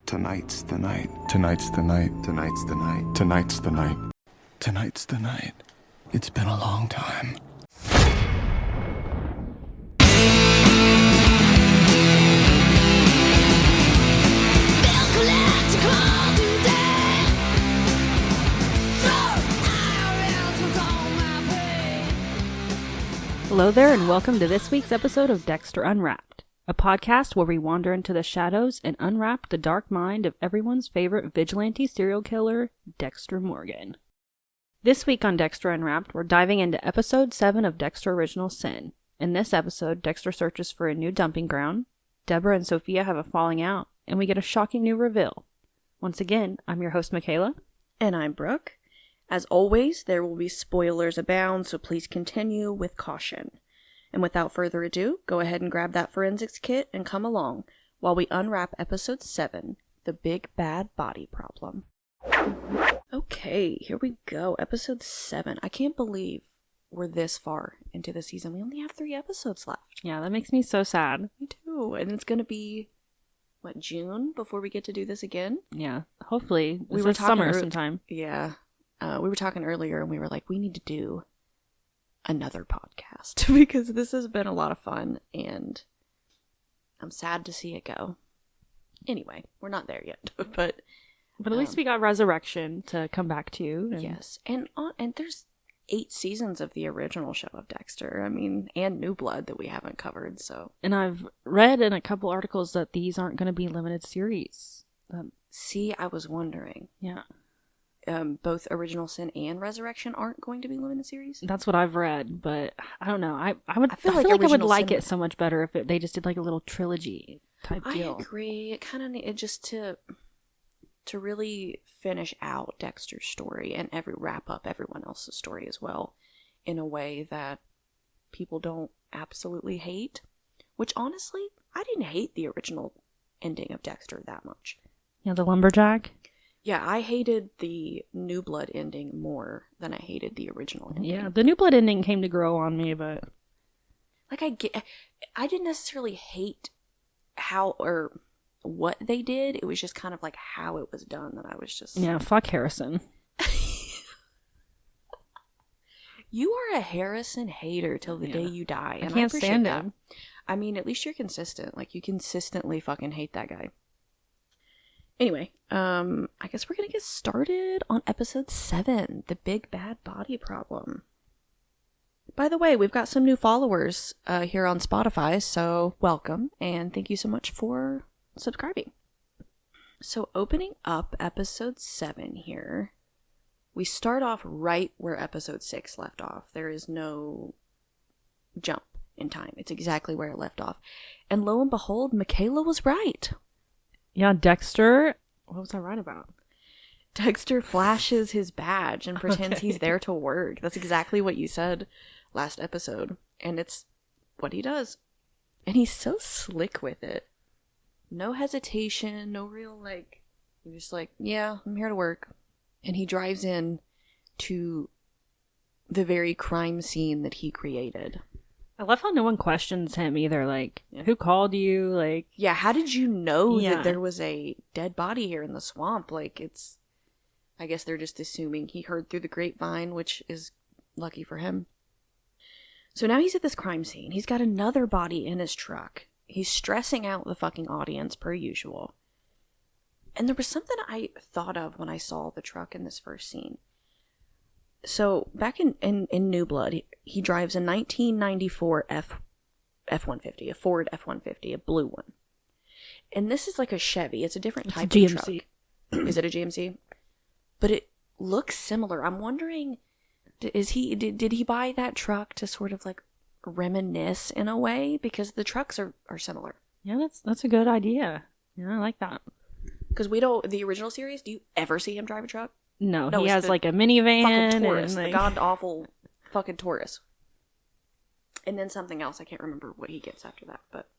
Tonight's the night. Tonight's the night. Tonight's the night. Tonight's the night. Tonight's the night. It's been a long time. Hello there, and welcome to this week's episode of Dexter Unwrapped, a podcast where we wander into the shadows and unwrap the dark mind of everyone's favorite vigilante serial killer, Dexter Morgan. This week on Dexter Unwrapped, we're diving into episode 7 of Dexter Original Sin. In this episode, Dexter searches for a new dumping ground, Deborah and Sophia have a falling out, and we get a shocking new reveal. Once again, I'm your host, Michaela. And I'm Brooke. As always, there will be spoilers abound, so please continue with caution. And without further ado, go ahead and grab that forensics kit and come along while we unwrap episode 7, The Big Bad Body Problem. Okay, here we go. Episode 7. I can't believe we're this far into the season. We only have 3 episodes left. Yeah, that makes me so sad. Me too. And it's going to be, June before we get to do this again? Yeah, hopefully. We were talking summer sometime. Yeah. We were talking earlier and we were like, we need to do another podcast because this has been a lot of fun and I'm sad to see it go. Anyway, we're not there yet, but at least we got Resurrection to come back to. Yes, and there's 8 seasons of the original show of Dexter. I mean, and New Blood that we haven't covered. So, and I've read in a couple articles that these aren't going to be limited series. See, I was wondering. Yeah. Both Original Sin and Resurrection aren't going to be limited series. That's what I've read, but I don't know. I feel like I would like it so much better if they just did like a little trilogy type deal. I agree. It kind of needed just to really finish out Dexter's story and wrap up everyone else's story as well in a way that people don't absolutely hate. Which honestly, I didn't hate the original ending of Dexter that much. Yeah, the lumberjack. Yeah, I hated the New Blood ending more than I hated the original ending. Yeah, the New Blood ending came to grow on me, but I didn't necessarily hate how or what they did. It was just kind of like how it was done that I was just... Yeah, fuck Harrison. You are a Harrison hater till the day you die. And I can't stand him. I mean, at least you're consistent. Like, you consistently fucking hate that guy. Anyway, I guess we're gonna get started on episode 7, The Big Bad Body Problem. By the way, we've got some new followers here on Spotify, so welcome, and thank you so much for subscribing. So opening up episode 7 here, we start off right where episode 6 left off. There is no jump in time. It's exactly where it left off. And lo and behold, Michaela was right. Yeah, Dexter... What was I right about? Dexter flashes his badge and pretends he's there to work. That's exactly what you said last episode. And it's what he does. And he's so slick with it. No hesitation, no real he's just like, yeah, I'm here to work. And he drives in to the very crime scene that he created. I love how no one questions him either. Like, who called you? Yeah, how did you know that there was a dead body here in the swamp? I guess they're just assuming he heard through the grapevine, which is lucky for him. So now he's at this crime scene. He's got another body in his truck. He's stressing out the fucking audience per usual. And there was something I thought of when I saw the truck in this first scene. So, back in New Blood, he drives a 1994 F-150, a Ford F-150, a blue one. And this is like a Chevy. It's a different type of truck. Is it a GMC? But it looks similar. I'm wondering, did he buy that truck to sort of reminisce in a way? Because the trucks are similar. Yeah, that's a good idea. Yeah, I like that. Because the original series, do you ever see him drive a truck? No, he has a minivan. Fucking Taurus, the god-awful fucking Taurus. And then something else, I can't remember what he gets after that, but...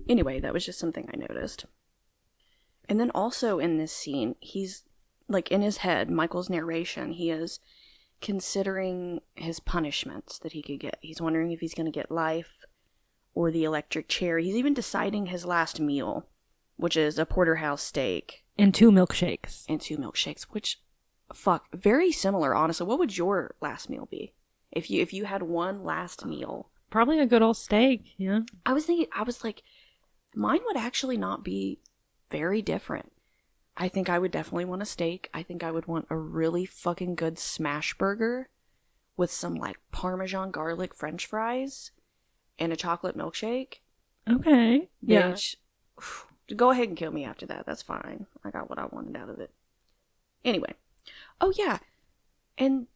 Anyway, that was just something I noticed. And then also in this scene, he's, in his head, Michael's narration, he is considering his punishments that he could get. He's wondering if he's going to get life or the electric chair. He's even deciding his last meal. which is a porterhouse steak. And 2 milkshakes. Which, fuck, very similar, honestly. What would your last meal be? If you had one last meal? Probably a good old steak, yeah. I was like, mine would actually not be very different. I think I would definitely want a steak. I think I would want a really fucking good smash burger with some, like, Parmesan garlic french fries and a chocolate milkshake. Okay. Yeah. Go ahead and kill me after that. That's fine. I got what I wanted out of it. Anyway. Oh, yeah. And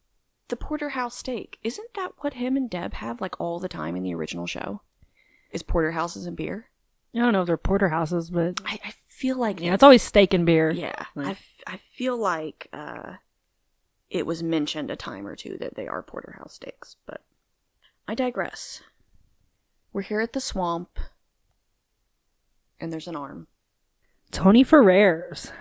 the porterhouse steak. Isn't that what him and Deb have, like, all the time in the original show? Is porterhouses and beer? I don't know if they're porterhouses, but... I feel like... Yeah, it's always steak and beer. Yeah. Like... I feel like it was mentioned a time or two that they are porterhouse steaks, but I digress. We're here at the swamp, and there's an arm. Tony Ferrer's.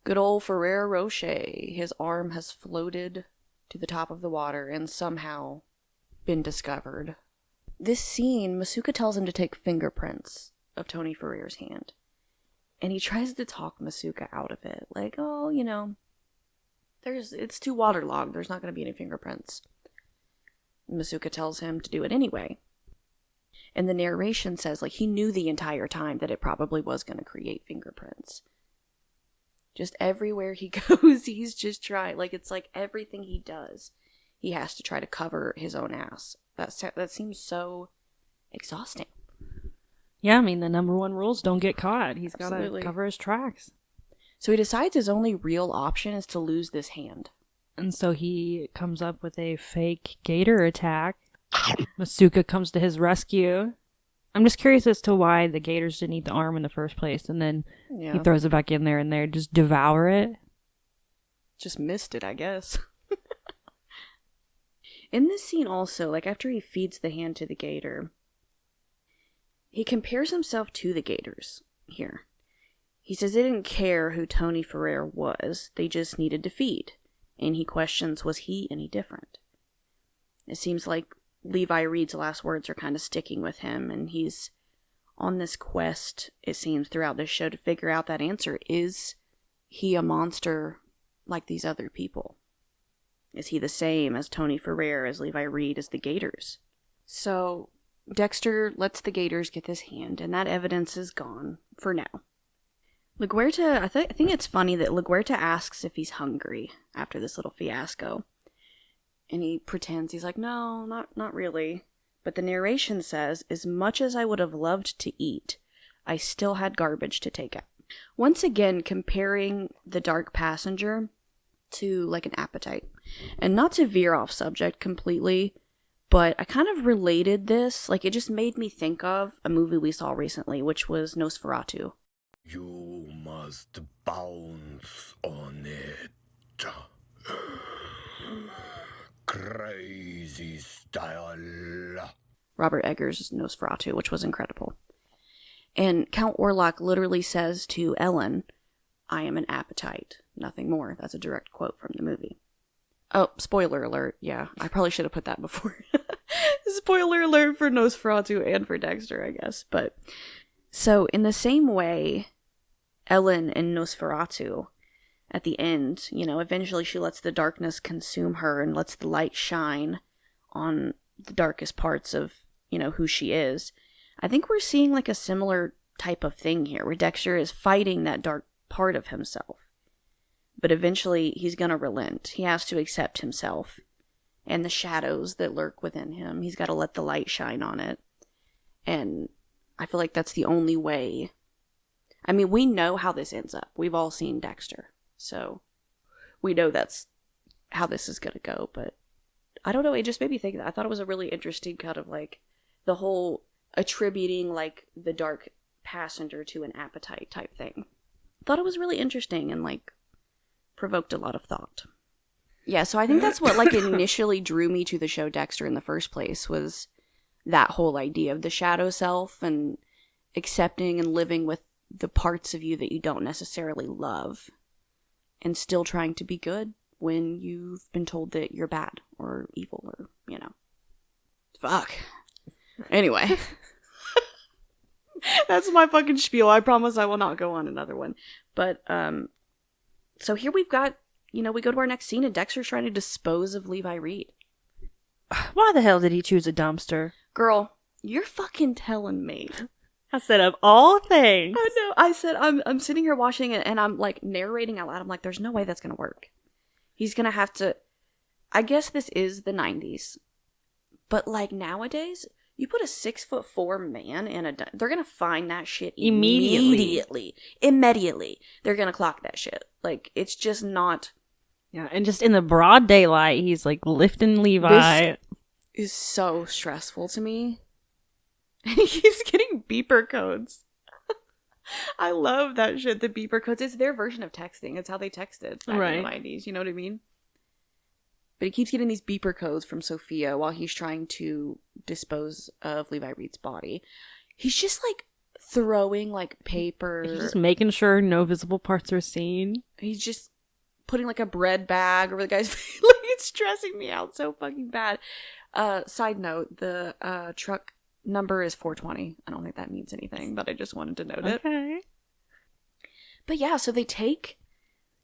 Good old Ferrero Rocher. His arm has floated to the top of the water and somehow been discovered. This scene, Masuka tells him to take fingerprints of Tony Ferrer's hand. And he tries to talk Masuka out of it. Like, oh, you know, it's too waterlogged. There's not going to be any fingerprints. Masuka tells him to do it anyway. And the narration says, like, he knew the entire time that it probably was going to create fingerprints. Just everywhere he goes, he's just trying. Like, it's like everything he does, he has to try to cover his own ass. That seems so exhausting. Yeah, I mean, the number one rule is don't get caught. He's got to cover his tracks. So he decides his only real option is to lose this hand. And so he comes up with a fake gator attack. Masuka comes to his rescue. I'm just curious as to why the gators didn't eat the arm in the first place, and then he throws it back in there and they just devour it. Just missed it, I guess. In this scene also, like after he feeds the hand to the gator, he compares himself to the gators here. He says they didn't care who Tony Ferrer was, they just needed to feed. And he questions, was he any different? It seems like Levi Reed's last words are kind of sticking with him, and he's on this quest, it seems, throughout this show to figure out that answer. Is he a monster like these other people? Is he the same as Tony Ferrer, as Levi Reed, as the Gators? So Dexter lets the Gators get this hand, and that evidence is gone for now. LaGuerta, I think it's funny that LaGuerta asks if he's hungry after this little fiasco. And he pretends, he's like, no, not really. But the narration says, as much as I would have loved to eat, I still had garbage to take out. Once again, comparing the dark passenger to like an appetite. And not to veer off subject completely, but I kind of related this, like it just made me think of a movie we saw recently, which was Nosferatu. You must bounce on it. Crazy style. Robert Eggers' Nosferatu, which was incredible. And Count Orlok literally says to Ellen, I am an appetite, nothing more. That's a direct quote from the movie. Oh, spoiler alert. Yeah, I probably should have put that before. Spoiler alert for Nosferatu and for Dexter, I guess. But so in the same way, Ellen in Nosferatu, at the end, you know, eventually she lets the darkness consume her and lets the light shine on the darkest parts of, you know, who she is. I think we're seeing like a similar type of thing here, where Dexter is fighting that dark part of himself. But eventually he's gonna relent. He has to accept himself and the shadows that lurk within him. He's got to let the light shine on it. And I feel like that's the only way. I mean, we know how this ends up. We've all seen Dexter. So we know that's how this is going to go. But I don't know. It just made me think that. I thought it was a really interesting kind of like the whole attributing like the dark passenger to an appetite type thing. Thought it was really interesting and like provoked a lot of thought. Yeah, so I think that's what like initially drew me to the show Dexter in the first place, was that whole idea of the shadow self and accepting and living with the parts of you that you don't necessarily love and still trying to be good when you've been told that you're bad or evil or, you know. Fuck. Anyway. That's my fucking spiel. I promise I will not go on another one. But, so here we've got, we go to our next scene and Dexter's trying to dispose of Levi Reed. Why the hell did he choose a dumpster? Girl, you're fucking telling me. I said, of all things. I know. I said, I'm sitting here watching it and I'm like narrating out loud. I'm like, there's no way that's going to work. He's going to have to, I guess this is the 90s. But like nowadays, you put a 6'4" man in they're going to find that shit immediately. They're going to clock that shit. Like, it's just not. Yeah, and just in the broad daylight, he's like lifting Levi. This is so stressful to me. And he keeps getting beeper codes. I love that shit, the beeper codes. It's their version of texting. It's how they texted back in the 90s. You know what I mean? But he keeps getting these beeper codes from Sophia while he's trying to dispose of Levi Reed's body. He's just like throwing like paper. He's just making sure no visible parts are seen. He's just putting like a bread bag over the guy's face. Like, it's stressing me out so fucking bad. Side note, the truck number is 420. I don't think that means anything, but I just wanted to note it. Okay. But yeah, so they take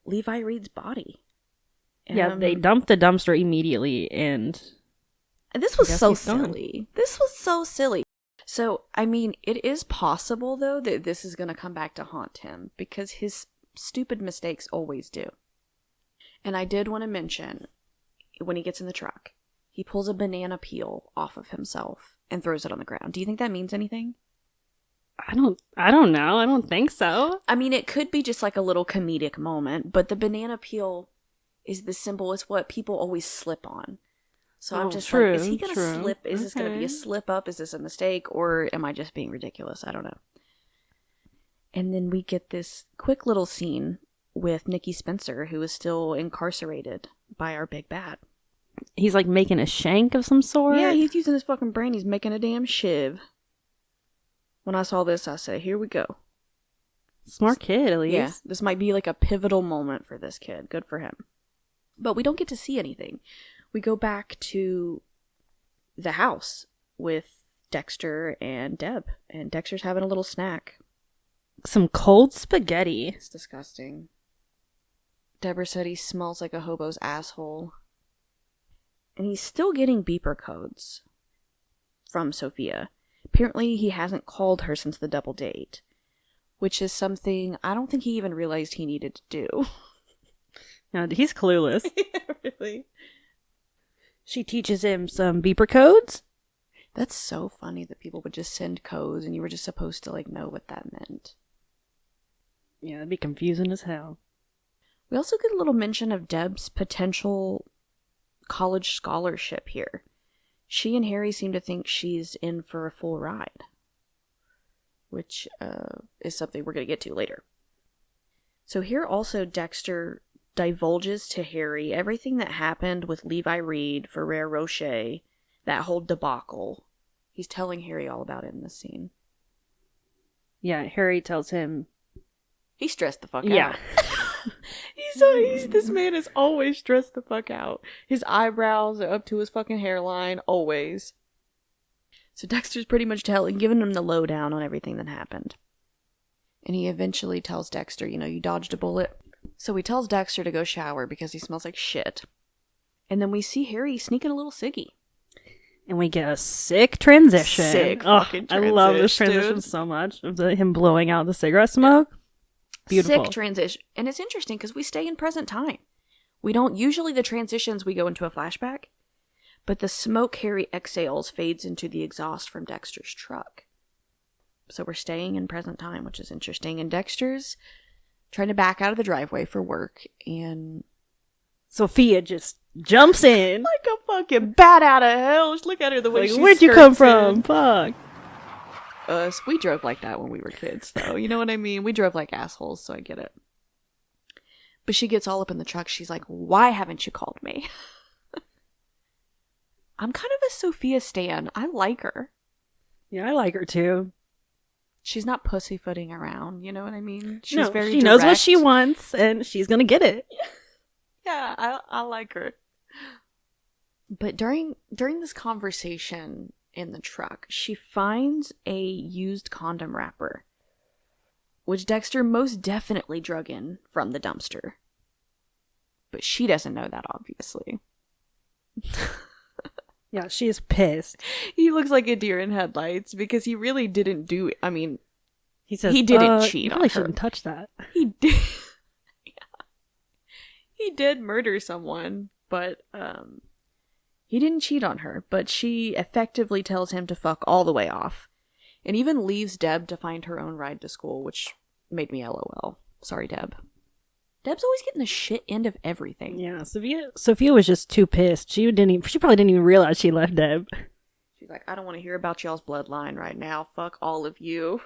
Levi Reed's body. Yeah, they dumped the dumpster immediately, and this was so silly. This was so silly. So, I mean, it is possible, though, that this is going to come back to haunt him, because his stupid mistakes always do. And I did want to mention, when he gets in the truck, he pulls a banana peel off of himself and throws it on the ground. Do you think that means anything? I don't know. I don't think so. I mean, it could be just like a little comedic moment, but the banana peel is the symbol. It's what people always slip on. So I'm just like, is he going to slip? Is this going to be a slip up? Is this a mistake? Or am I just being ridiculous? I don't know. And then we get this quick little scene with Nikki Spencer, who is still incarcerated by our big bad. He's like making a shank of some sort. Yeah, he's using his fucking brain. He's making a damn shiv. When I saw this, I said, here we go. Smart kid, at least. Yeah, this might be like a pivotal moment for this kid. Good for him. But we don't get to see anything. We go back to the house with Dexter and Deb. And Dexter's having a little snack. Some cold spaghetti. It's disgusting. Deborah said he smells like a hobo's asshole. And he's still getting beeper codes from Sophia. Apparently he hasn't called her since the double date, which is something I don't think he even realized he needed to do. No, he's clueless. Yeah, really. She teaches him some beeper codes. That's so funny that people would just send codes and you were just supposed to like know what that meant. Yeah, it'd be confusing as hell. We also get a little mention of Deb's potential college scholarship here. She and Harry seem to think she's in for a full ride, which is something we're going to get to later. So here also Dexter divulges to Harry everything that happened with Levi Reed, Ferrer Rocher, that whole debacle. He's telling Harry all about it in this scene. Yeah, Harry tells him. He's stressed the fuck out. Yeah. This man is always stressed the fuck out. His eyebrows are up to his fucking hairline, always. So Dexter's pretty much giving him the lowdown on everything that happened. And he eventually tells Dexter, you dodged a bullet. So he tells Dexter to go shower because he smells like shit. And then we see Harry sneaking a little ciggy. And we get a sick transition. Sick fucking transition. I love this transition so much. Of him blowing out the cigarette smoke. Beautiful. Sick transition. And it's interesting because we stay in present time. We don't, usually the transitions we go into a flashback, but the smoke Harry exhales fades into the exhaust from Dexter's truck. So we're staying in present time, which is interesting. And Dexter's trying to back out of the driveway for work, and Sophia just jumps in. Like a fucking bat out of hell. Look at her the way she where'd you come from? Fuck. We drove like that when we were kids, though. You know what I mean? We drove like assholes, so I get it. But she gets all up in the truck. She's like, why haven't you called me? I'm kind of a Sophia stan. I like her. Yeah, I like her too. She's not pussyfooting around. You know what I mean? She's very she direct. knows what she wants, and she's gonna get it. Yeah, I like her. But during this conversation, in the truck, she finds a used condom wrapper, which Dexter most definitely drug in from the dumpster. But she doesn't know that, obviously. Yeah, she's pissed. He looks like a deer in headlights because he really didn't do it. I mean, He says he didn't cheat you on probably her. shouldn't touch that. He did. Yeah. He did murder someone, but he didn't cheat on her. But she effectively tells him to fuck all the way off, and even leaves Deb to find her own ride to school, which made me LOL. Sorry, Deb. Deb's always getting the shit end of everything. Yeah, Sophia was just too pissed. She probably didn't even realize she left Deb. She's like, I don't want to hear about y'all's bloodline right now. Fuck all of you.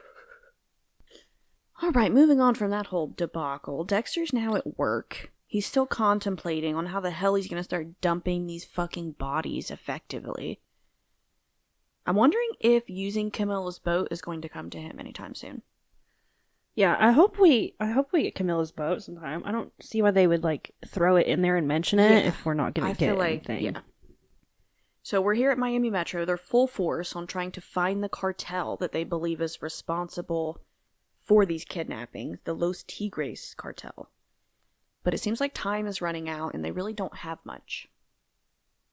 Alright, moving on from that whole debacle. Dexter's now at work. He's still contemplating on how the hell he's going to start dumping these fucking bodies effectively. I'm wondering if using Camilla's boat is going to come to him anytime soon. Yeah, I hope we get Camilla's boat sometime. I don't see why they would like throw it in there and mention it if we're not going to get anything. Yeah. So we're here at Miami Metro. They're full force on trying to find the cartel that they believe is responsible for these kidnappings, the Los Tigres cartel. But it seems like time is running out and they really don't have much.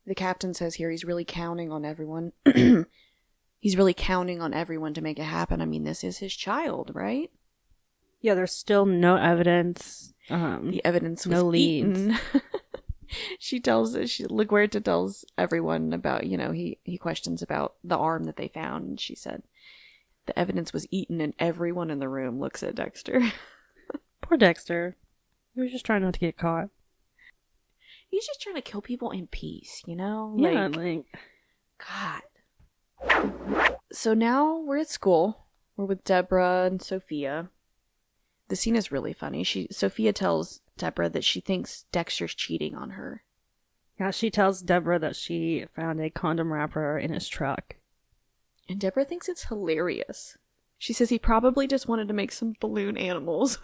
The captain says here he's really counting on everyone. He's really counting on everyone to make it happen. I mean, this is his child, right? Yeah, there's still no evidence. The evidence was no leads. eaten. LaGuerta tells everyone about, he questions about the arm that they found, and she said, the evidence was eaten, and everyone in the room looks at Dexter. Poor Dexter. He was just trying not to get caught. He's just trying to kill people in peace, Yeah, God. So now we're at school. We're with Deborah and Sophia. The scene is really funny. Sophia tells Deborah that she thinks Dexter's cheating on her. Yeah, she tells Deborah that she found a condom wrapper in his truck. And Deborah thinks it's hilarious. She says he probably just wanted to make some balloon animals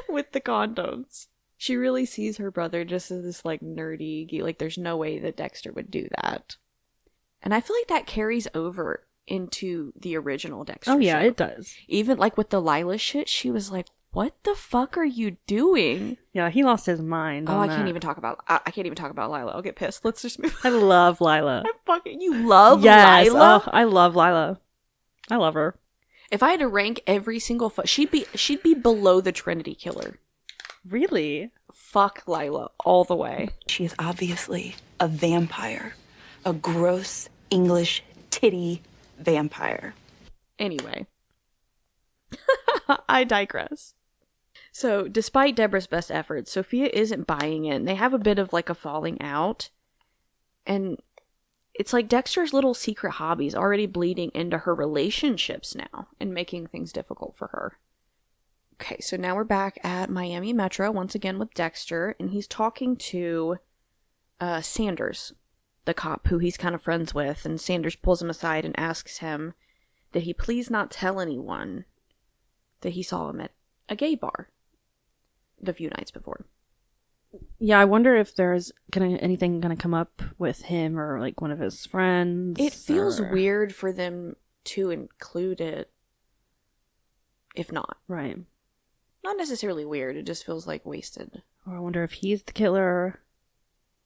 with the condoms. She really sees her brother just as this nerdy, there's no way that Dexter would do that. And I feel like that carries over into the original Dexter show. Yeah, it does. Even with the Lila shit, she was like, what the fuck are you doing? Yeah, he lost his mind. I can't even talk about Lila. I'll get pissed. Let's just move on. I love Lila. You love yes. Lila? Oh, I love Lila. I love her. If I had to rank every single she'd be below the Trinity Killer. Really? Fuck Lila all the way. She is obviously a vampire. A gross English titty vampire. Anyway. I digress. So, despite Deborah's best efforts, Sophia isn't buying it. They have a bit of a falling out. And it's like Dexter's little secret hobbies already bleeding into her relationships now and making things difficult for her. Okay, so now we're back at Miami Metro once again with Dexter, and he's talking to Sanders, the cop who he's kind of friends with, and Sanders pulls him aside and asks him that he please not tell anyone that he saw him at a gay bar the few nights before. Yeah, I wonder if there's anything gonna come up with him or one of his friends. It feels weird for them to include it if not. Right. Not necessarily weird, it just feels wasted. Or I wonder if he's the killer.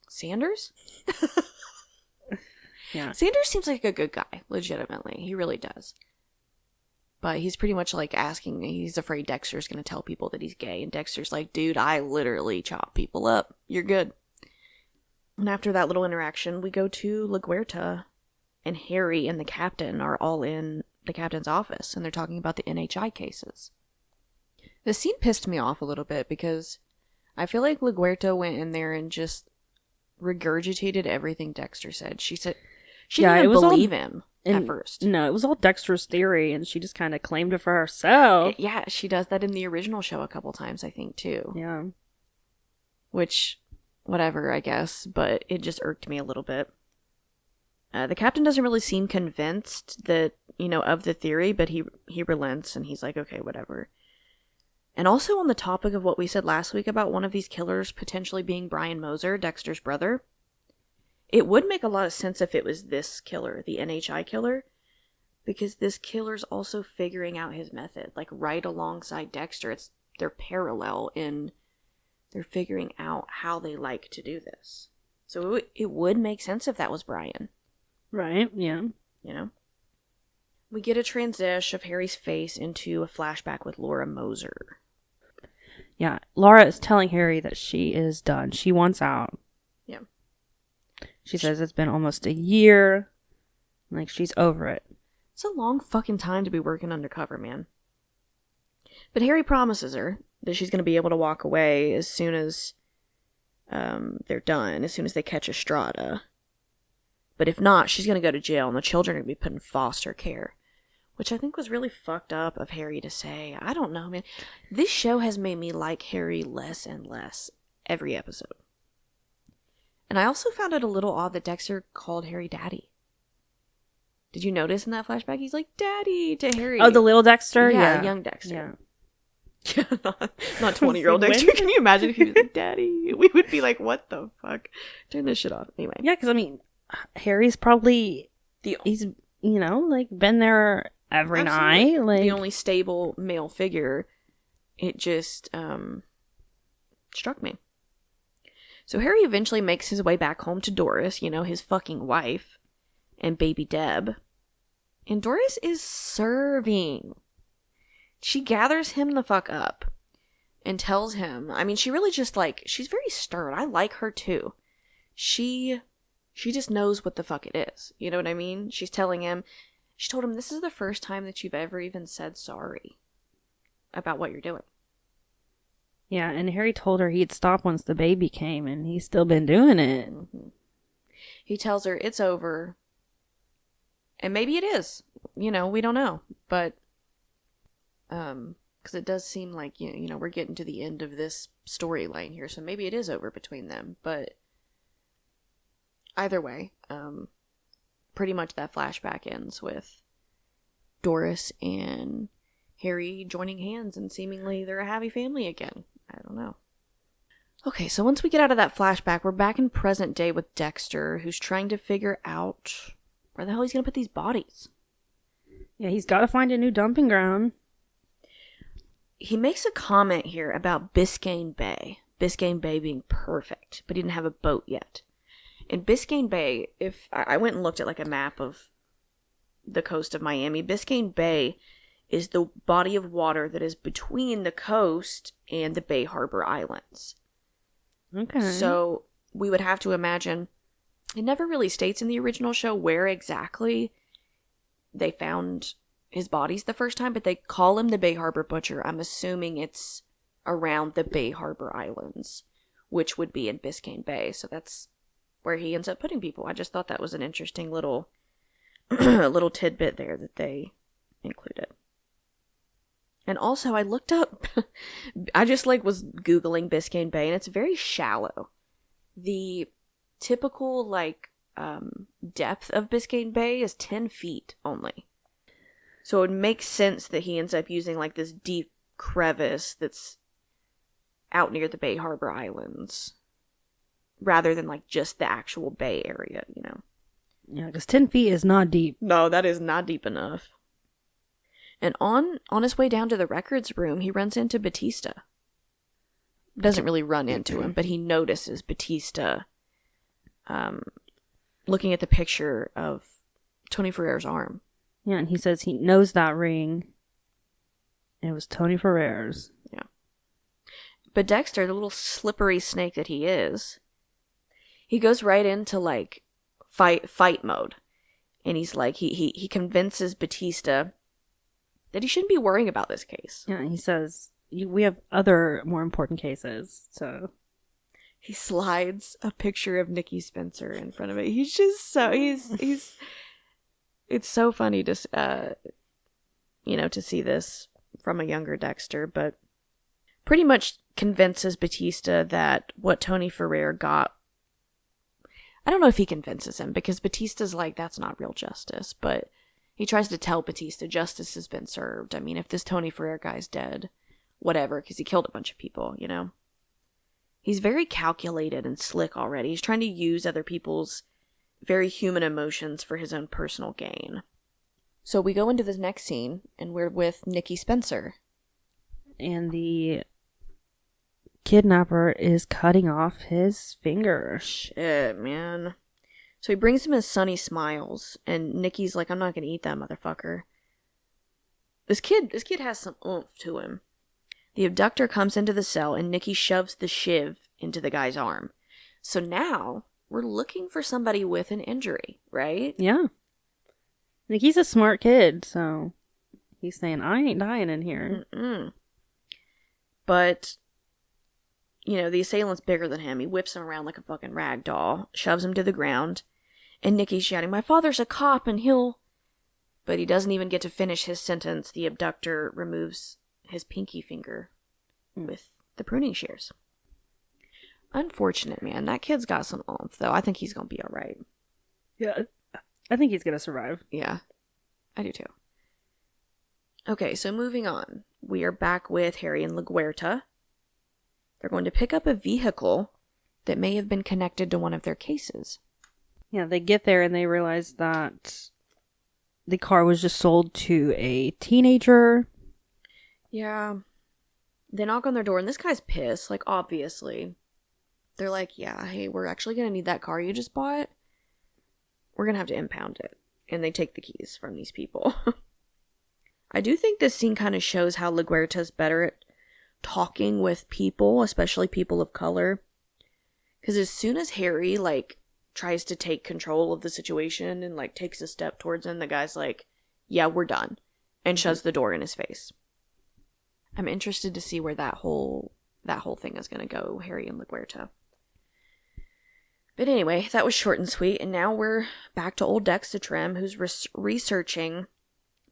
Sanders? Yeah. Sanders seems like a good guy, legitimately. He really does. But he's pretty much he's afraid Dexter's going to tell people that he's gay. And Dexter's like, dude, I literally chop people up. You're good. And after that little interaction, we go to LaGuerta. And Harry and the captain are all in the captain's office. And they're talking about the NHI cases. The scene pissed me off a little bit because I feel like LaGuerta went in there and just regurgitated everything Dexter said. She said she didn't believe him at first. No, it was all Dexter's theory, and she just kind of claimed it for herself. Yeah, she does that in the original show a couple times, I think, too. Yeah. Which, whatever, I guess, but it just irked me a little bit. The captain doesn't really seem convinced that, of the theory, but he relents, and he's like, okay, whatever. And also on the topic of what we said last week about one of these killers potentially being Brian Moser, Dexter's brother, It would make a lot of sense if it was this killer, the NHI killer, because this killer's also figuring out his method, like right alongside Dexter. They're parallel in they're figuring out how they like to do this. So it would make sense if that was Brian. Right, yeah. You know? We get a transition of Harry's face into a flashback with Laura Moser. Yeah, Laura is telling Harry that she is done. She wants out. Yeah. She says it's been almost a year. Like, she's over it. It's a long fucking time to be working undercover, man. But Harry promises her that she's going to be able to walk away as soon as they're done, as soon as they catch Estrada. But if not, she's going to go to jail and the children are going to be put in foster care. Which I think was really fucked up of Harry to say. I don't know, man. This show has made me like Harry less and less every episode. And I also found it a little odd that Dexter called Harry Daddy. Did you notice in that flashback? He's like, Daddy to Harry. Oh, the little Dexter? Yeah, young Dexter. Yeah. not 20-year-old Dexter. Can you imagine if he was like, Daddy? We would be like, what the fuck? Turn this shit off. Anyway. Yeah, because, I mean, Harry's probably, he's, you know, like, been there every night. Like, the only stable male figure. It just struck me. So Harry eventually makes his way back home to Doris, you know, his fucking wife, and baby Deb. And Doris is serving. She gathers him the fuck up and tells him, I mean, she really just like, she's very stern. I like her too. She just knows what the fuck it is. You know what I mean? She told him, this is the first time that you've ever even said sorry about what you're doing. Yeah, and Harry told her he'd stop once the baby came, and he's still been doing it. Mm-hmm. He tells her it's over. And maybe it is. You know, we don't know. But, because it does seem like, you know, we're getting to the end of this storyline here, so maybe it is over between them. But either way, pretty much that flashback ends with Doris and Harry joining hands, and seemingly they're a happy family again. I don't know. Okay, so once we get out of that flashback, we're back in present day with Dexter, who's trying to figure out where the hell he's going to put these bodies. Yeah, he's got to find a new dumping ground. He makes a comment here about Biscayne Bay. Biscayne Bay being perfect, but he didn't have a boat yet. In Biscayne Bay, if I went and looked at like a map of the coast of Miami, Biscayne Bay is the body of water that is between the coast and the Bay Harbor Islands. Okay. So we would have to imagine, it never really states in the original show where exactly they found his bodies the first time, but they call him the Bay Harbor Butcher. I'm assuming it's around the Bay Harbor Islands, which would be in Biscayne Bay. So that's where he ends up putting people. I just thought that was an interesting little little tidbit there that they included. And also, I looked up, I just like was Googling Biscayne Bay, and it's very shallow. The typical like depth of Biscayne Bay is 10 feet only. So it would make sense that he ends up using like this deep crevice that's out near the Bay Harbor Islands, rather than like just the actual bay area, you know. Yeah, because 10 feet is not deep. No, that is not deep enough. And on his way down to the records room, he runs into Batista. Doesn't really run into him, but he notices Batista looking at the picture of Tony Ferrer's arm. Yeah, and he says he knows that ring. It was Tony Ferrer's. Yeah. But Dexter, the little slippery snake that he is, he goes right into like fight mode. And he's like, he convinces Batista that he shouldn't be worrying about this case. Yeah, he says, we have other more important cases, so. He slides a picture of Nikki Spencer in front of it. He's just so, he's it's so funny to, you know, to see this from a younger Dexter, but pretty much convinces Batista that what Tony Ferrer got, I don't know if he convinces him, because Batista's like, that's not real justice, but he tries to tell Batista justice has been served. I mean, if this Tony Ferrer guy's dead, whatever, because he killed a bunch of people, you know? He's very calculated and slick already. He's trying to use other people's very human emotions for his own personal gain. So we go into this next scene, and we're with Nikki Spencer. And the kidnapper is cutting off his finger. Shit, man. So he brings him his Sunny Smiles, and Nikki's like, I'm not gonna eat that motherfucker. This kid has some oomph to him. The abductor comes into the cell, and Nikki shoves the shiv into the guy's arm. So now, we're looking for somebody with an injury, right? Yeah. Nikki's a smart kid, so he's saying, I ain't dying in here. Mm-mm. But, you know, the assailant's bigger than him. He whips him around like a fucking rag doll, shoves him to the ground, and Nikki's shouting, my father's a cop and he'll... But he doesn't even get to finish his sentence. The abductor removes his pinky finger with the pruning shears. Unfortunate, man. That kid's got some oomph, though. I think he's gonna be alright. Yeah. I think he's gonna survive. Yeah. I do too. Okay, so moving on. We are back with Harry and LaGuerta. They're going to pick up a vehicle that may have been connected to one of their cases. Yeah, they get there and they realize that the car was just sold to a teenager. Yeah. They knock on their door, and this guy's pissed, like, obviously. They're like, yeah, hey, we're actually going to need that car you just bought. We're going to have to impound it. And they take the keys from these people. I do think this scene kind of shows how LaGuerta's better at talking with people, especially people of color. Because as soon as Harry, like, tries to take control of the situation and, like, takes a step towards him, the guy's like, yeah, we're done. And shuts the door in his face. I'm interested to see where that whole thing is going to go, Harry and LaGuerta. But anyway, that was short and sweet, and now we're back to old Dexter Trim, who's researching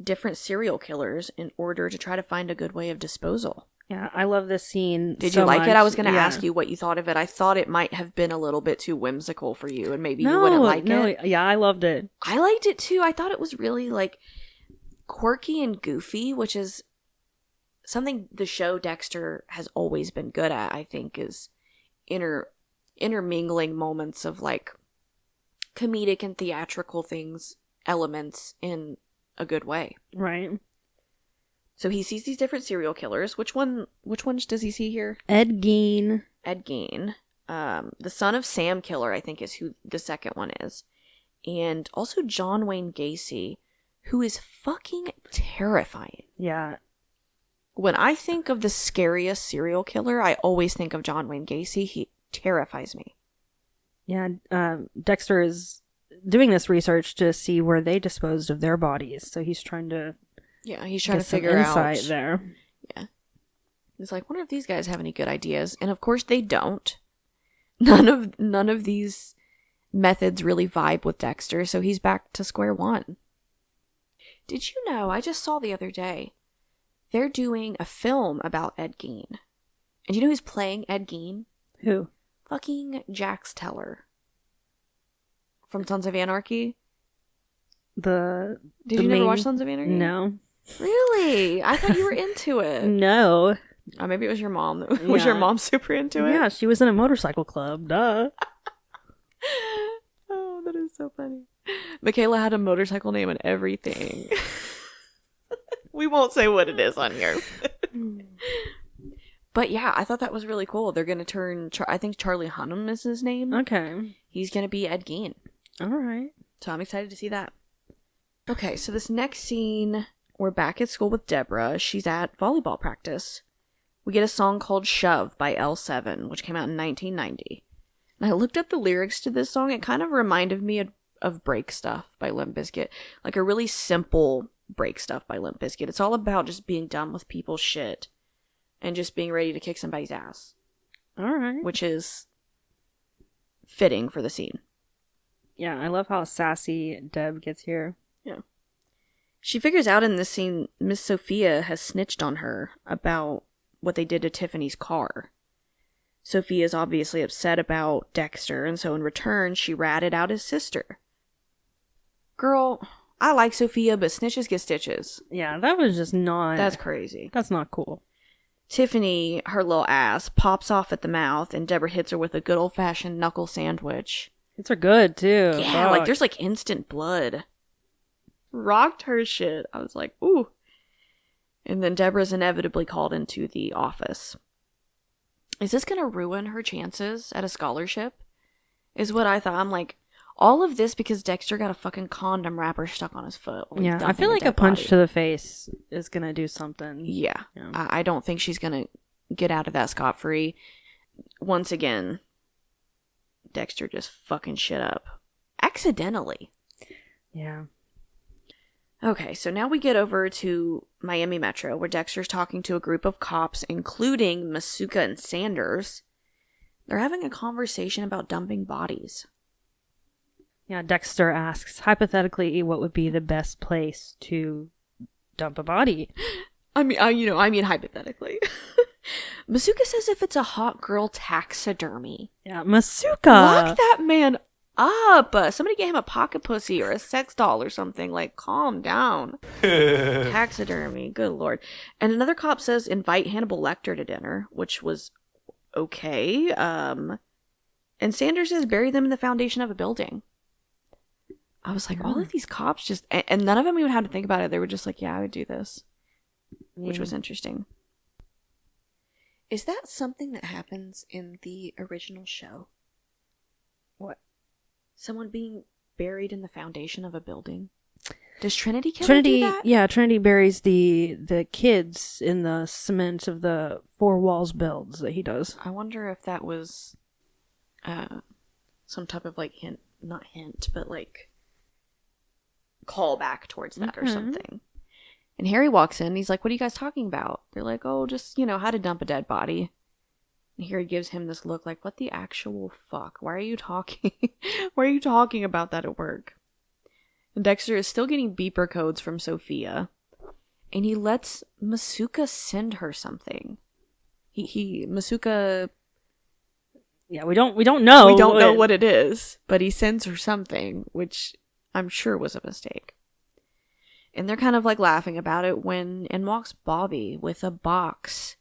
different serial killers in order to try to find a good way of disposal. Yeah, I love this scene. Did you like it? I was going to ask you what you thought of it. I thought it might have been a little bit too whimsical for you, and maybe you wouldn't like it. Yeah, I loved it. I liked it too. I thought it was really, like, quirky and goofy, which is something the show Dexter has always been good at, I think, is intermingling moments of, like, comedic and theatrical elements in a good way. Right. So he sees these different serial killers. Which ones does he see here? Ed Gein. The son of Sam Killer, I think, is who the second one is. And also John Wayne Gacy, who is fucking terrifying. Yeah. When I think of the scariest serial killer, I always think of John Wayne Gacy. He terrifies me. Yeah, Dexter is doing this research to see where they disposed of their bodies. So he's trying to... Yeah, he's trying to figure out insight there. Yeah. He's like, wonder if these guys have any good ideas. And of course they don't. None of these methods really vibe with Dexter, so he's back to square one. Did you know, I just saw the other day, they're doing a film about Ed Gein. And you know who's playing Ed Gein? Who? Fucking Jax Teller. From Sons of Anarchy. Did you never watch Sons of Anarchy? No. Really? I thought you were into it. No. Oh, maybe it was your mom. Was your mom super into it? Yeah, she was in a motorcycle club. Duh. Oh, that is so funny. Michaela had a motorcycle name and everything. We won't say what it is on here. But yeah, I thought that was really cool. They're going to turn, I think Charlie Hunnam is his name. Okay. He's going to be Ed Gein. All right. So I'm excited to see that. Okay, so this next scene, we're back at school with Deborah. She's at volleyball practice. We get a song called Shove by L7, which came out in 1990. And I looked up the lyrics to this song. It kind of reminded me of Break Stuff by Limp Bizkit. Like a really simple Break Stuff by Limp Bizkit. It's all about just being done with people's shit and just being ready to kick somebody's ass. All right. Which is fitting for the scene. Yeah, I love how sassy Deb gets here. Yeah. She figures out in this scene Miss Sophia has snitched on her about what they did to Tiffany's car. Sophia's obviously upset about Dexter, and so in return, she ratted out his sister. Girl, I like Sophia, but snitches get stitches. Yeah, that was just not... That's crazy. That's not cool. Tiffany, her little ass, pops off at the mouth, and Deborah hits her with a good old-fashioned knuckle sandwich. Hits are good, too. Yeah, like there's like instant blood. Rocked her shit. I was like, ooh. And then Deborah's inevitably called into the office. Is this going to ruin her chances at a scholarship? Is what I thought. I'm like, all of this because Dexter got a fucking condom wrapper stuck on his foot. Yeah, I feel like a punch to the face is going to do something. Yeah. I don't think she's going to get out of that scot-free. Once again, Dexter just fucking shit up. Accidentally. Yeah. Okay, so now we get over to Miami Metro, where Dexter's talking to a group of cops, including Masuka and Sanders. They're having a conversation about dumping bodies. Yeah, Dexter asks, hypothetically, what would be the best place to dump a body? I mean hypothetically. Masuka says if it's a hot girl taxidermy. Yeah, Masuka! Lock that man up. Somebody get him a pocket pussy or a sex doll or something. Like, calm down. Taxidermy. Good lord. And another cop says invite Hannibal Lecter to dinner, which was okay. And Sanders says bury them in the foundation of a building. I was like, all of these cops just... And none of them even had to think about it. They were just like, yeah, I would do this. Which was interesting. Is that something that happens in the original show? What? Someone being buried in the foundation of a building? Does Trinity do that? Yeah, Trinity buries the kids in the cement of the four walls builds that he does. I wonder if that was some type of like not hint, but like callback towards that or something. And Harry walks in. He's like, what are you guys talking about? They're like, oh, just, how to dump a dead body. And Harry gives him this look like, what the actual fuck? Why are you talking? Why are you talking about that at work? And Dexter is still getting beeper codes from Sophia. And he lets Masuka send her something. Masuka... Yeah, we don't know. We don't know what it is. But he sends her something, which I'm sure was a mistake. And they're kind of like laughing about it when in walks Bobby with a box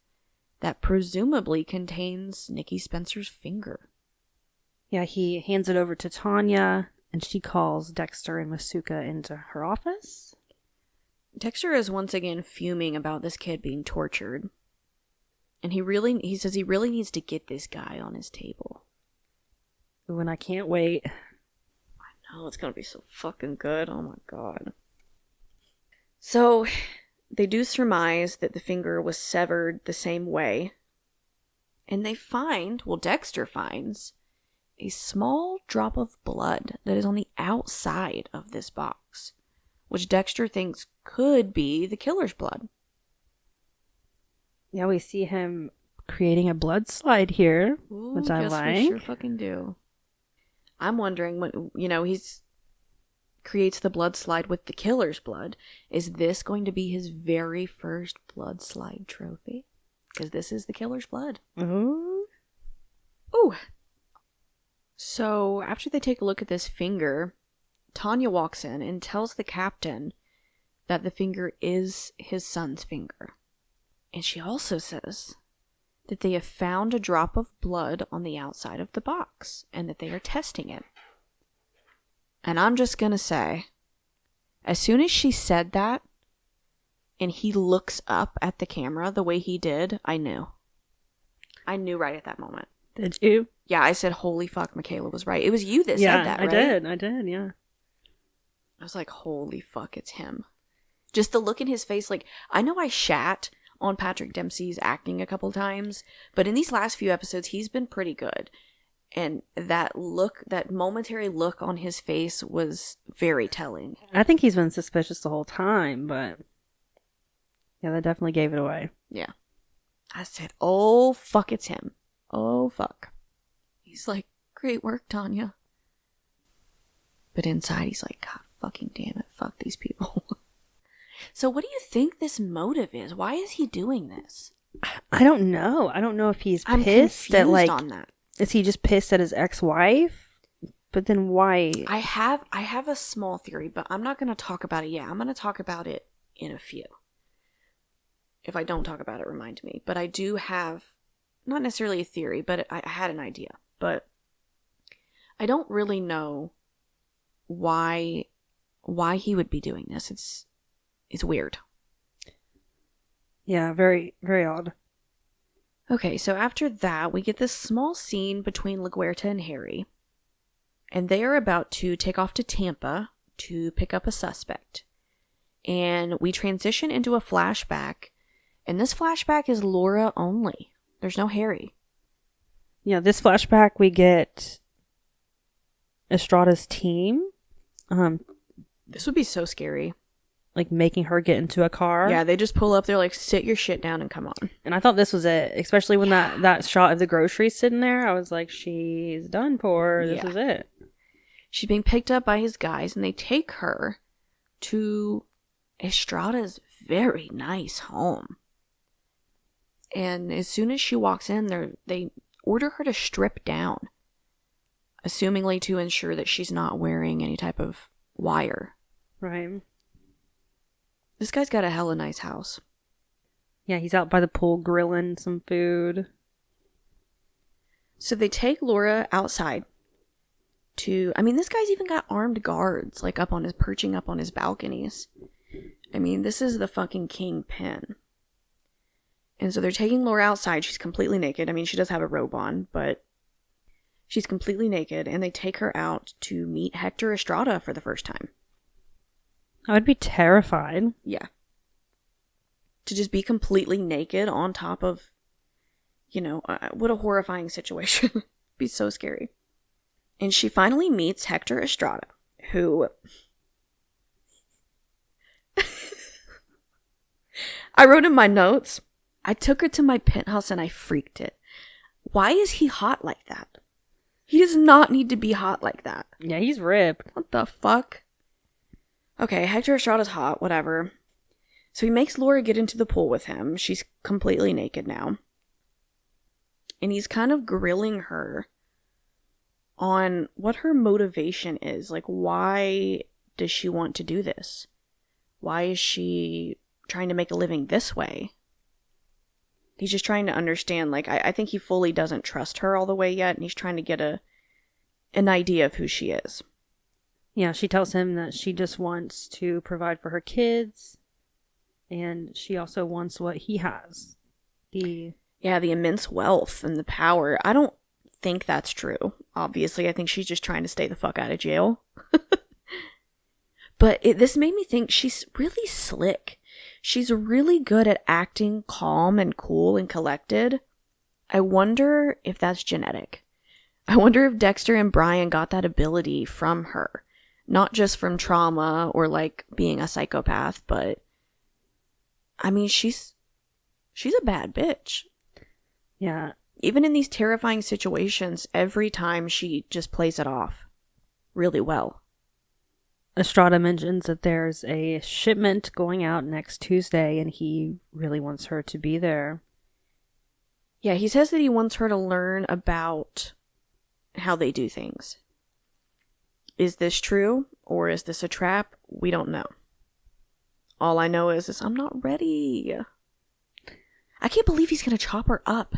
that presumably contains Nikki Spencer's finger. Yeah, he hands it over to Tanya, and she calls Dexter and Masuka into her office. Dexter is once again fuming about this kid being tortured. And he says he really needs to get this guy on his table. Ooh, and I can't wait. I know, it's gonna be so fucking good. Oh my god. So, they do surmise that the finger was severed the same way. And Dexter finds a small drop of blood that is on the outside of this box, which Dexter thinks could be the killer's blood. Yeah, we see him creating a blood slide here, Ooh, which I like. We sure fucking do. I'm wondering when, he's creates the blood slide with the killer's blood. Is this going to be his very first blood slide trophy? Because this is the killer's blood. Ooh. Ooh. So, after they take a look at this finger, Tanya walks in and tells the captain that the finger is his son's finger. And she also says that they have found a drop of blood on the outside of the box and that they are testing it. And I'm just going to say, as soon as she said that, and he looks up at the camera the way he did, I knew. I knew right at that moment. Did you? Yeah, I said, holy fuck, Michaela was right. It was you that said that, right? I did, yeah. I was like, holy fuck, it's him. Just the look in his face, like, I know I shat on Patrick Dempsey's acting a couple times, but in these last few episodes, he's been pretty good. And that momentary look on his face was very telling. I think he's been suspicious the whole time, but yeah, that definitely gave it away. Yeah. I said, oh, fuck, it's him. Oh, fuck. He's like, great work, Tanya. But inside, he's like, God fucking damn it, fuck these people. So what do you think this motive is? Why is he doing this? I don't know. I don't know if he's I'm pissed at, like, on that. Is he just pissed at his ex-wife? But then why? I have a small theory, but I'm not going to talk about it yet. I'm going to talk about it in a few. If I don't talk about it, remind me. But I do have, not necessarily a theory, but I had an idea. But I don't really know why he would be doing this. It's weird. Yeah, very, very odd. Okay, so after that, we get this small scene between LaGuerta and Harry. And they are about to take off to Tampa to pick up a suspect. And we transition into a flashback. And this flashback is Laura only. There's no Harry. Yeah, this flashback we get Estrada's team. This would be so scary. Like making her get into a car. Yeah, they just pull up. They're like, sit your shit down and come on. And I thought this was it. Especially when that shot of the groceries sitting there. I was like, she's done for. This is it. She's being picked up by his guys. And they take her to Estrada's very nice home. And as soon as she walks in, they order her to strip down. Assumingly to ensure that she's not wearing any type of wire. Right. This guy's got a hella nice house. Yeah, he's out by the pool grilling some food. So they take Laura outside to... I mean, this guy's even got armed guards, like perching up on his balconies. I mean, this is the fucking kingpin. And so they're taking Laura outside. She's completely naked. I mean, she does have a robe on, but she's completely naked. And they take her out to meet Hector Estrada for the first time. I would be terrified. Yeah. To just be completely naked on top of, what a horrifying situation. Be so scary. And she finally meets Hector Estrada, who... I wrote in my notes, I took her to my penthouse and I freaked it. Why is he hot like that? He does not need to be hot like that. Yeah, he's ripped. What the fuck? Okay, Hector Estrada's hot, whatever. So he makes Laura get into the pool with him. She's completely naked now. And he's kind of grilling her on what her motivation is. Like, why does she want to do this? Why is she trying to make a living this way? He's just trying to understand. Like, I think he fully doesn't trust her all the way yet. And he's trying to get an idea of who she is. Yeah, she tells him that she just wants to provide for her kids, and she also wants what he has. The immense wealth and the power. I don't think that's true, obviously. I think she's just trying to stay the fuck out of jail. But this made me think she's really slick. She's really good at acting calm and cool and collected. I wonder if that's genetic. I wonder if Dexter and Brian got that ability from her. Not just from trauma or like being a psychopath, but I mean, she's a bad bitch. Yeah. Even in these terrifying situations, every time she just plays it off really well. Estrada mentions that there's a shipment going out next Tuesday and he really wants her to be there. Yeah, he says that he wants her to learn about how they do things. Is this true, or is this a trap? We don't know. All I know is I'm not ready. I can't believe he's going to chop her up.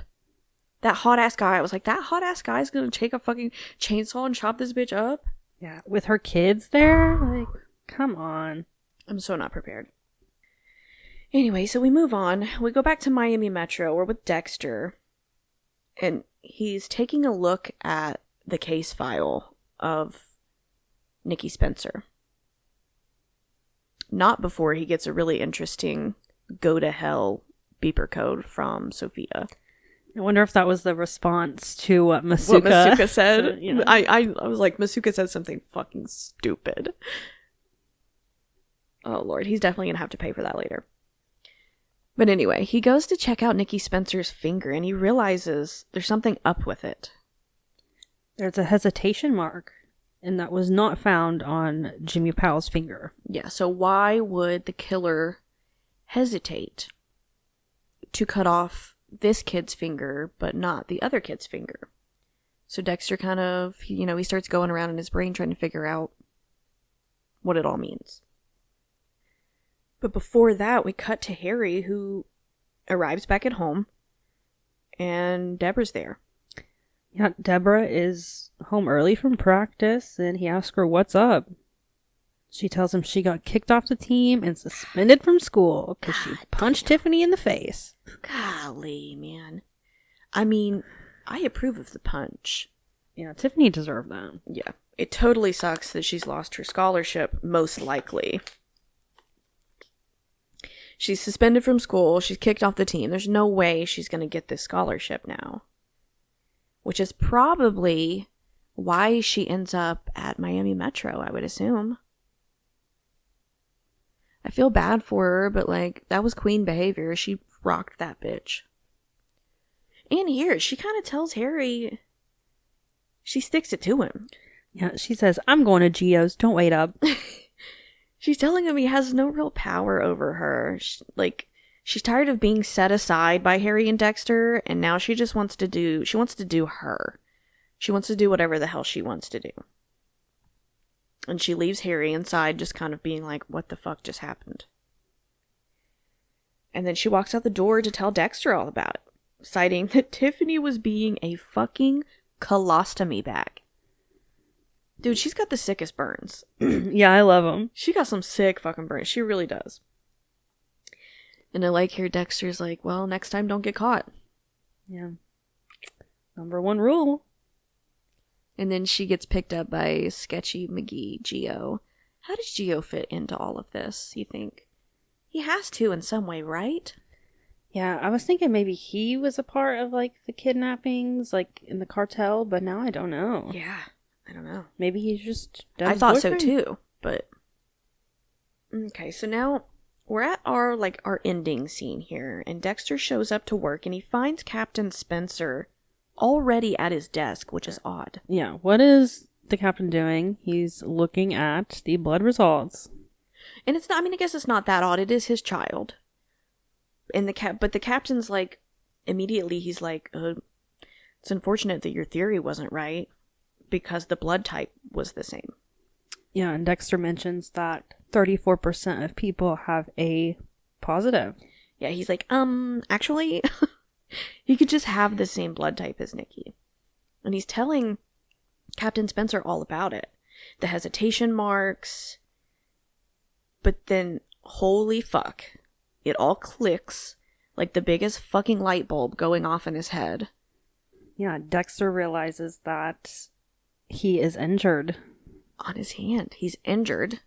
That hot-ass guy, I was like, that hot-ass guy is going to take a fucking chainsaw and chop this bitch up? Yeah, with her kids there? Like, come on. I'm so not prepared. Anyway, so we move on. We go back to Miami Metro. We're with Dexter. And he's taking a look at the case file of Nikki Spencer. Not before he gets a really interesting go to hell beeper code from Sophia. I wonder if that was the response to what Masuka said. So, I was like, Masuka said something fucking stupid. Oh Lord, he's definitely gonna have to pay for that later. But anyway, he goes to check out Nikki Spencer's finger and he realizes there's something up with it. There's a hesitation mark, and that was not found on Jimmy Powell's finger. Yeah, so why would the killer hesitate to cut off this kid's finger, but not the other kid's finger? So Dexter kind of, he starts going around in his brain trying to figure out what it all means. But before that, we cut to Harry, who arrives back at home, and Deborah's there. Yeah, Deborah is home early from practice, and he asks her what's up. She tells him she got kicked off the team and suspended from school because she punched Tiffany in the face. Golly, man. I mean, I approve of the punch. Yeah, Tiffany deserved that. Yeah. It totally sucks that she's lost her scholarship, most likely. She's suspended from school. She's kicked off the team. There's no way she's going to get this scholarship now. Which is probably why she ends up at Miami Metro, I would assume. I feel bad for her, but like, that was queen behavior. She rocked that bitch. And here, she kind of tells Harry, she sticks it to him. Yeah, she says, I'm going to Geo's, don't wait up. She's telling him he has no real power over her. She's tired of being set aside by Harry and Dexter, and now she just wants to do her. She wants to do whatever the hell she wants to do. And she leaves Harry inside just kind of being like, what the fuck just happened? And then she walks out the door to tell Dexter all about it, citing that Tiffany was being a fucking colostomy bag. Dude, she's got the sickest burns. Yeah, I love them. She got some sick fucking burns. She really does. And I like here Dexter's like, well, next time don't get caught. Yeah. Number one rule. And then she gets picked up by sketchy McGee, Geo. How does Geo fit into all of this, you think? He has to in some way, right? Yeah, I was thinking maybe he was a part of, like, the kidnappings, like, in the cartel, but now I don't know. Yeah, I don't know. Maybe he's just... I thought so too, but... Okay, so now we're at our ending scene here, and Dexter shows up to work, and he finds Captain Spencer already at his desk, which is odd. Yeah, what is the captain doing? He's looking at the blood results. And it's not, I mean, I guess it's not that odd. It is his child. And but the captain's like, immediately he's like, it's unfortunate that your theory wasn't right because the blood type was the same. Yeah, and Dexter mentions that 34% of people have A positive. Yeah, he's like, actually, he could just have the same blood type as Nikki. And he's telling Captain Spencer all about it. The hesitation marks. But then, holy fuck, it all clicks like the biggest fucking light bulb going off in his head. Yeah, Dexter realizes that he is injured. On his hand. He's injured.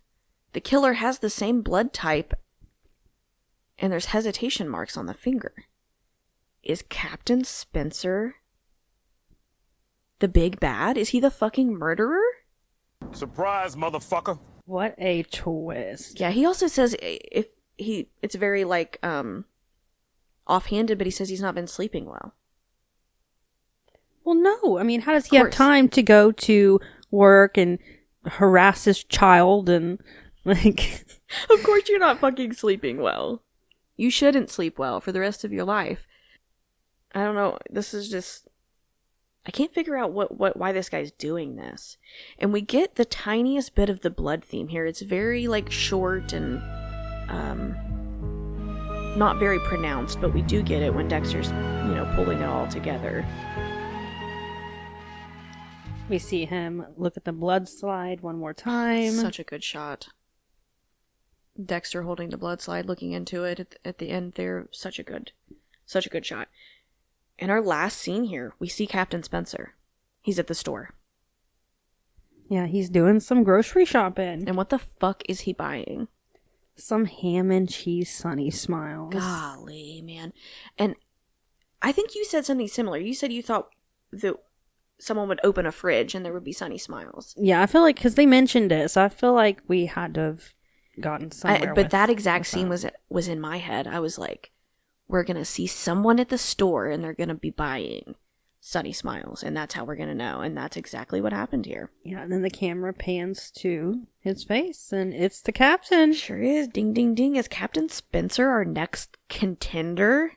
The killer has the same blood type. And there's hesitation marks on the finger. Is Captain Spencer the big bad? Is he the fucking murderer? Surprise, motherfucker. What a twist. Yeah, he also says it's very offhanded, but he says he's not been sleeping well. Well, no. I mean, how does he have time to go to work and harass his child and like... Of course you're not fucking sleeping well. You shouldn't sleep well for the rest of your life. I don't know. This is just... I can't figure out why this guy's doing this. And we get the tiniest bit of the blood theme here. It's very, short and, not very pronounced, but we do get it when Dexter's, pulling it all together. We see him look at the blood slide one more time. Such a good shot. Dexter holding the blood slide, looking into it at the end there. Such a good shot. In our last scene here, we see Captain Spencer. He's at the store. Yeah, he's doing some grocery shopping. And what the fuck is he buying? Some ham and cheese Sunny Smiles. Golly, man. And I think you said something similar. You said you thought that someone would open a fridge and there would be Sunny Smiles. Yeah, I feel like, because they mentioned it, so I feel like we had to have gotten somewhere But that exact scene was in my head. I was like, we're going to see someone at the store and they're going to be buying Sunny Smiles. And that's how we're going to know. And that's exactly what happened here. Yeah, and then the camera pans to his face and it's the captain. Sure is. Ding, ding, ding. Is Captain Spencer our next contender?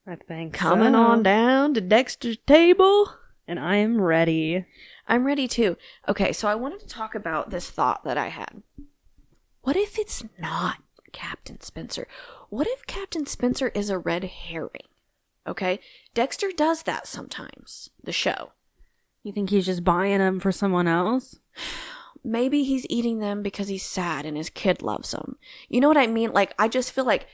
I think Coming on down to Dexter's table. And I am ready. I'm ready too. Okay, so I wanted to talk about this thought that I had. What if it's not Captain Spencer? What if Captain Spencer is a red herring? Okay? Dexter does that sometimes. The show. You think he's just buying them for someone else? Maybe he's eating them because he's sad and his kid loves him. You know what I mean? Like, I just feel like,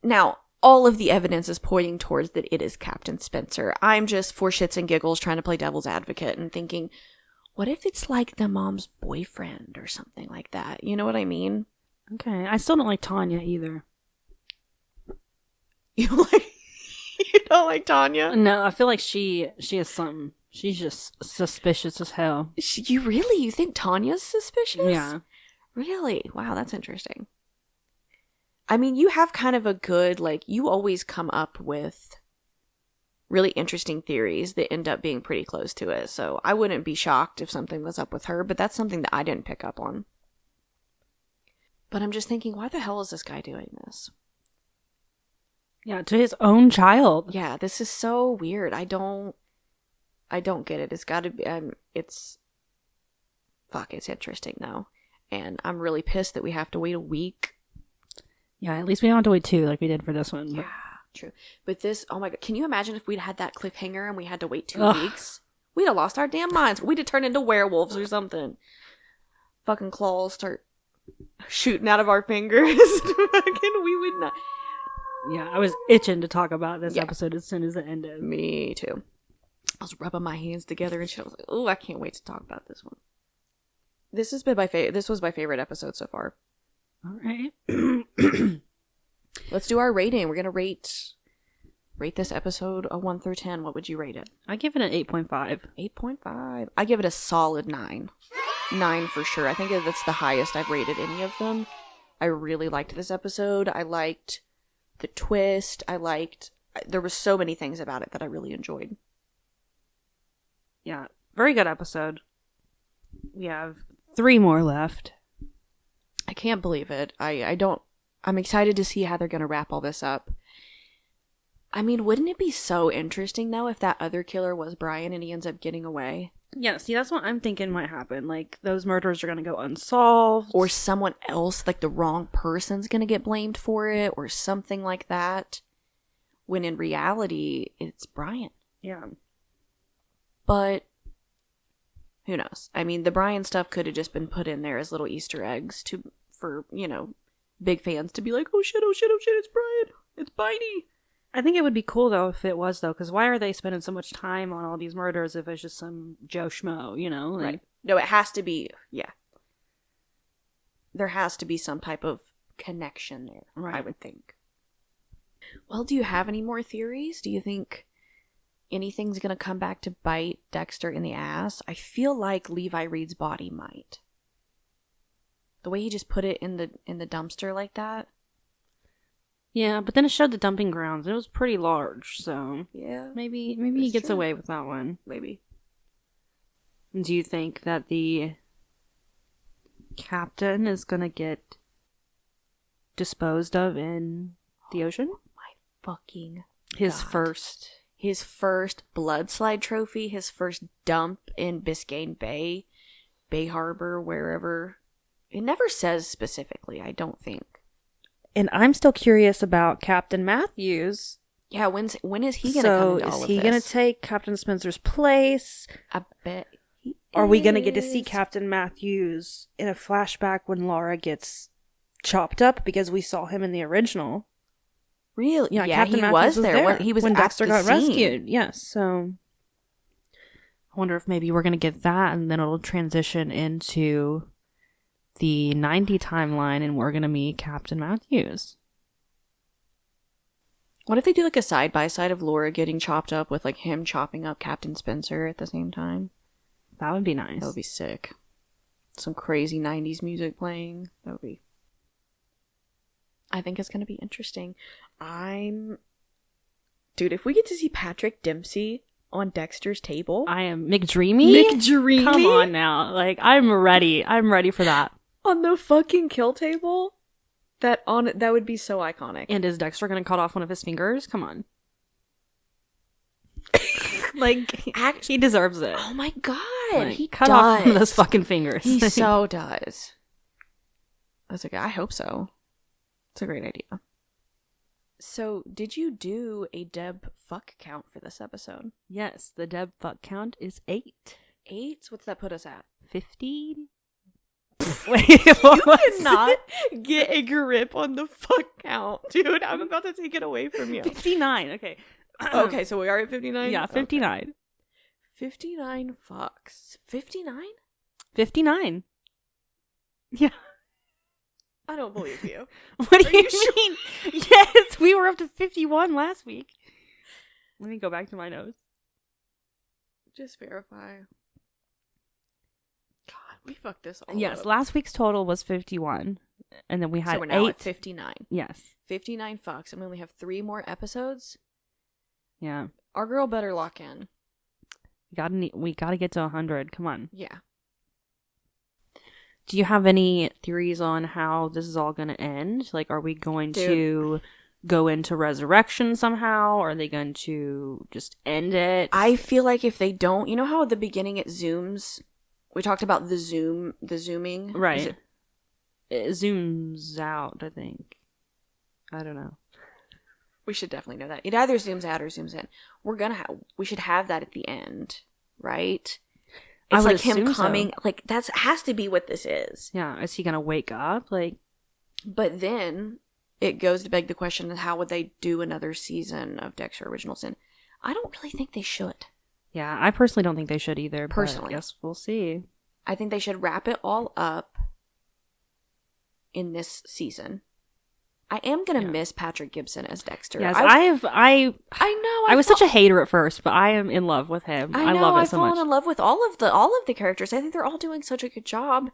now, all of the evidence is pointing towards that it is Captain Spencer. I'm just, for shits and giggles, trying to play devil's advocate and thinking, what if it's like the mom's boyfriend or something like that? You know what I mean? Okay, I still don't like Tanya either. You don't like Tanya? No, I feel like she has something. She's just suspicious as hell. You think Tanya's suspicious? Yeah. Really? Wow, that's interesting. I mean, you have kind of a good, like, you always come up with really interesting theories that end up being pretty close to it. So I wouldn't be shocked if something was up with her, but that's something that I didn't pick up on. But I'm just thinking, why the hell is this guy doing this? Yeah, to his own child. Yeah, this is so weird. I don't get it. It's gotta be, it's interesting though. And I'm really pissed that we have to wait a week. Yeah, at least we don't have to wait 2 like we did for this one. Yeah, true. But this, oh my god, can you imagine if we'd had that cliffhanger and we had to wait 2 weeks? We'd have lost our damn minds. We'd have turned into werewolves or something. Fucking claws start shooting out of our fingers. We would not. Yeah, I was itching to talk about this episode as soon as it ended. Me too. I was rubbing my hands together and shit. I was like, oh, I can't wait to talk about this one. This has been this was my favorite episode so far. All right. Let's do our rating. We're gonna rate this episode a 1 through 10. What would you rate it? I give it an 8.5. 8.5. I give it a solid 9. 9 for sure. I think that's the highest I've rated any of them. I really liked this episode. I liked the twist. There were so many things about it that I really enjoyed. Yeah, very good episode. We have 3 more left. I can't believe it. I'm excited to see how they're going to wrap all this up. I mean, wouldn't it be so interesting, though, if that other killer was Brian and he ends up getting away? Yeah, see, that's what I'm thinking might happen. Like, those murders are going to go unsolved. Or someone else, like the wrong person's going to get blamed for it, or something like that. When in reality, it's Brian. Yeah. But who knows? I mean, the Brian stuff could have just been put in there as little Easter eggs for big fans to be like, oh shit, it's Brian. It's Bitey. I think it would be cool, though, if it was, though, because why are they spending so much time on all these murders if it's just some Joe Schmo, Like, right. No, it has to be, yeah. There has to be some type of connection there, right. I would think. Well, do you have any more theories? Do you think anything's going to come back to bite Dexter in the ass? I feel like Levi Reed's body might. The way he just put it in the dumpster like that. Yeah, but then it showed the dumping grounds. It was pretty large, so yeah, maybe he gets away with that one. Maybe. Do you think that the captain is gonna get disposed of in the ocean? Oh my fucking his God. His first blood slide trophy, his first dump in Biscayne Bay, Bay Harbor, wherever. It never says specifically, I don't think. And I'm still curious about Captain Matthews. Yeah, when is he going to come into all of this? So is he going to take Captain Spencer's place? I bet he is. Are we going to get to see Captain Matthews in a flashback when Laura gets chopped up? Because we saw him in the original. Really? Yeah, Captain Matthews was there. He was when at Dexter the got scene. rescued. Yes, so I wonder if maybe we're going to get that and then it'll transition into the 90 timeline and we're going to meet Captain Matthews. What if they do like a side-by-side of Laura getting chopped up with like him chopping up Captain Spencer at the same time? That would be nice. That would be sick. Some crazy 90s music playing. That would be... I think it's going to be interesting. Dude, if we get to see Patrick Dempsey on Dexter's table... I am McDreamy? McDreamy? Come on now. Like, I'm ready. I'm ready for that. On the fucking kill table? That would be so iconic. And is Dexter going to cut off one of his fingers? Come on. Like, he deserves it. Oh my god. Like, he cut does. off one of those fucking fingers. He so does. That's okay. I hope so. It's a great idea. So, did you do a Deb fuck count for this episode? Yes, the Deb fuck count is 8. 8? What's that put us at? 50? Wait, what You was cannot get a grip on the fuck count, dude. I'm about to take it away from you. 59. Okay. Okay, so we are at 59? Yeah, 59. Okay. 59 fucks. 59? 59. Yeah. I don't believe you. What do Are you you mean? Yes, we were up to 51 last week. Let me go back to my notes. Just verify. God, we fucked this all Yes, up. last week's total was 51. And then we had So we're now 8. at 59. Yes. 59 fucks, and we only have 3 more episodes. Yeah. Our girl better lock in. We gotta get to 100. Come on. Yeah. Do you have any theories on how this is all going to end? Like, are we going to go into resurrection somehow? Or are they going to just end it? I feel like if they don't, you know how at the beginning it zooms? We talked about the zooming. Right. It zooms out, I think. I don't know. We should definitely know that. It either zooms out or zooms in. We should have that at the end, right? I It's would like him assume so. coming, like that's has to be what this is. Yeah, is he going to wake up? Like, But then it goes to beg the question of how would they do another season of Dexter Original Sin? I don't really think they should. yeah, I personally don't think they should either. Personally. But I guess we'll see. I think they should wrap it all up in this season. I am gonna miss Patrick Gibson as Dexter. Yes, I know. I was such a hater at first, but I am in love with him. I love it so much. I've fallen in love with all of the characters. I think they're all doing such a good job,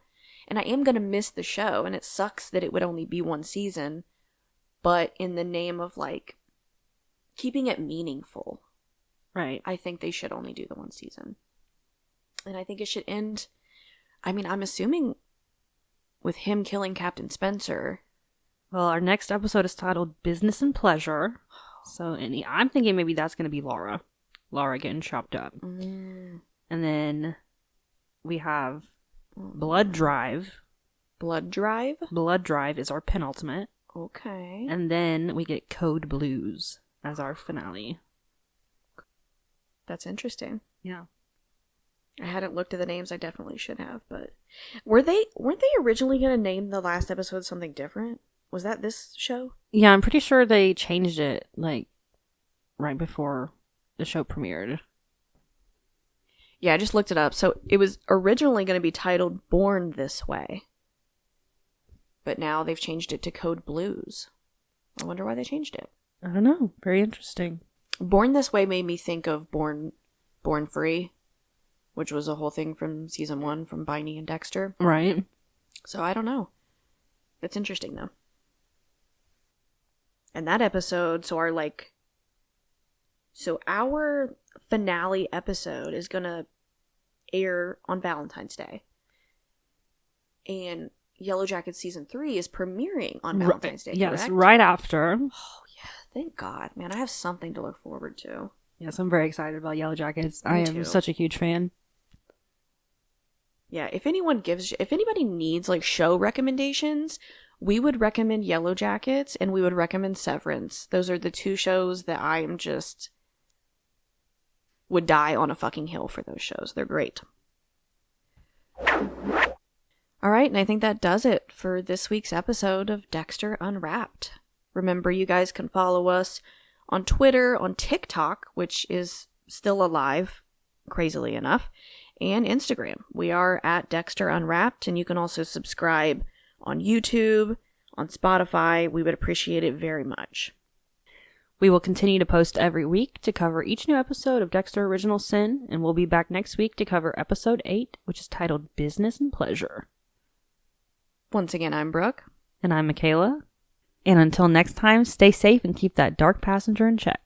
and I am gonna miss the show. And it sucks that it would only be one season, but in the name of like keeping it meaningful, Right. I think they should only do the one season, and I think it should end. I mean, I'm assuming with him killing Captain Spencer. Well, our next episode is titled Business and Pleasure. So I'm thinking maybe that's going to be Laura. Laura getting chopped up. And then we have Blood Drive. Blood Drive? Blood Drive is our penultimate. Okay. And then we get Code Blues as our finale. That's interesting. Yeah. I hadn't looked at the names. I definitely should have, but weren't they originally going to name the last episode something different? Was that this show? Yeah, I'm pretty sure they changed it, like, right before the show premiered. Yeah, I just looked it up. So it was originally going to be titled Born This Way. But now they've changed it to Code Blues. I wonder why they changed it. I don't know. Very interesting. Born This Way made me think of Born Free, which was a whole thing from season 1 from Biney and Dexter. Right. So I don't know. It's interesting though. And that episode, our finale episode is gonna air on Valentine's Day. And Yellow Jackets season 3 is premiering on Valentine's Day, Yes, correct? right after. Oh yeah, thank God. Man, I have something to look forward to. Yes, I'm very excited about Yellow Jackets. Me I am too. such a huge fan. Yeah, if anybody needs like show recommendations, we would recommend Yellow Jackets and we would recommend Severance. Those are the 2 shows that I am just would die on a fucking hill for those shows. They're great. All right, and I think that does it for this week's episode of Dexter Unwrapped. Remember, you guys can follow us on Twitter, on TikTok, which is still alive, crazily enough, and Instagram. We are at Dexter Unwrapped, and you can also subscribe on YouTube, on Spotify. We would appreciate it very much. We will continue to post every week to cover each new episode of Dexter Original Sin, and we'll be back next week to cover episode 8, which is titled Business and Pleasure. Once again, I'm Brooke. And I'm Michaela. And until next time, stay safe and keep that dark passenger in check.